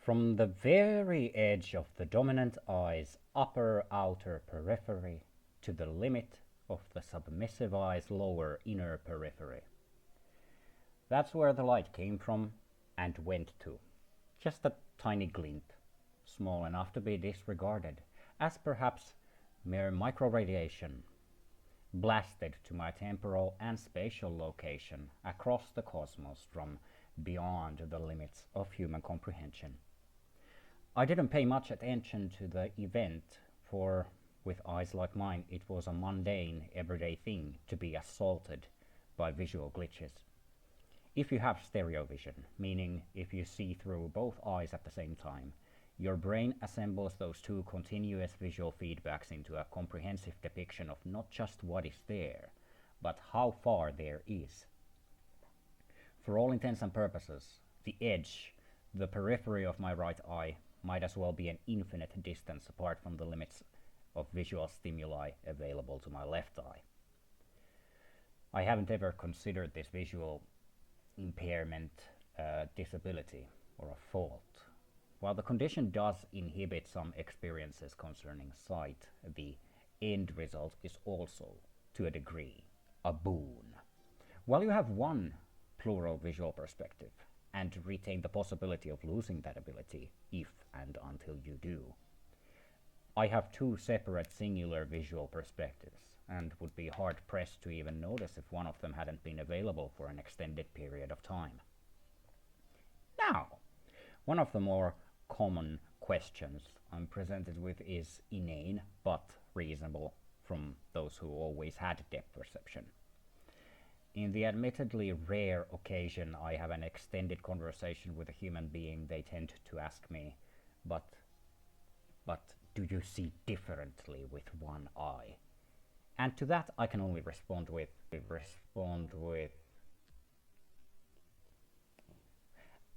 From the very edge of the dominant eye's upper outer periphery to the limit of the submissive eye's lower inner periphery. That's where the light came from and went to. Just a tiny glint, small enough to be disregarded as perhaps mere microradiation, blasted to my temporal and spatial location across the cosmos from beyond the limits of human comprehension. I didn't pay much attention to the event, for with eyes like mine, it was a mundane, everyday thing to be assaulted by visual glitches. If you have stereo vision, meaning if you see through both eyes at the same time, your brain assembles those two continuous visual feedbacks into a comprehensive depiction of not just what is there, but how far there is. For all intents and purposes, the edge, the periphery of my right eye, might as well be an infinite distance apart from the limits of visual stimuli available to my left eye. I haven't ever considered this visual impairment a disability or a fault. While the condition does inhibit some experiences concerning sight, the end result is also, to a degree, a boon. While you have one plural visual perspective and retain the possibility of losing that ability if and until you do, I have two separate singular visual perspectives and would be hard pressed to even notice if one of them hadn't been available for an extended period of time. Now, one of the more common questions I'm presented with is inane but reasonable from those who always had depth perception. In the admittedly rare occasion I have an extended conversation with a human being, they tend to ask me, but do you see differently with one eye? And to that I can only respond with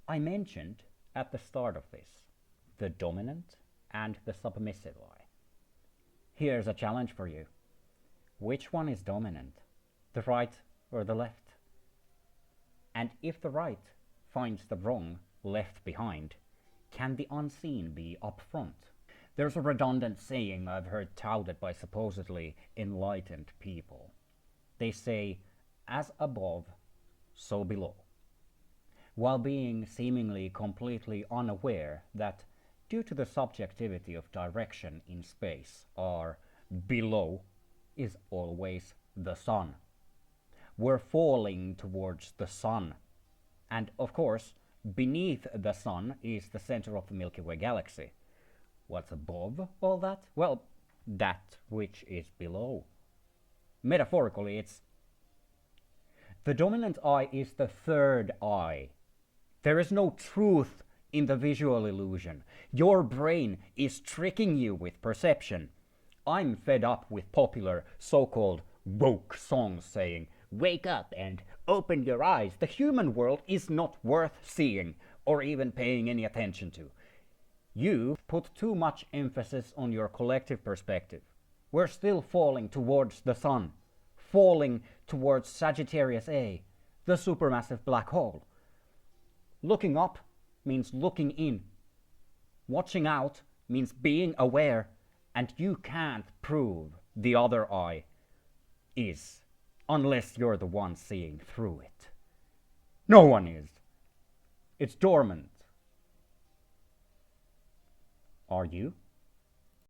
I mentioned at the start of this the dominant and the submissive eye. Here's a challenge for you. Which one is dominant? The right or the left? And if the right finds the wrong left behind, can the unseen be up front? There's a redundant saying I've heard touted by supposedly enlightened people. They say, as above, so below, while being seemingly completely unaware that due to the subjectivity of direction in space, our below is always the sun. We're falling towards the sun. And of course, beneath the sun is the center of the Milky Way galaxy. What's above all that? Well, that which is below. Metaphorically, it's the dominant eye is the third eye. There is no truth in the visual illusion. Your brain is tricking you with perception. I'm fed up with popular so-called woke songs saying, wake up and open your eyes. The human world is not worth seeing or even paying any attention to. You put too much emphasis on your collective perspective. We're still falling towards the sun, falling towards Sagittarius A, the supermassive black hole. Looking up means looking in. Watching out means being aware, and you can't prove the other eye is unless you're the one seeing through it. No one is. It's dormant. Are you?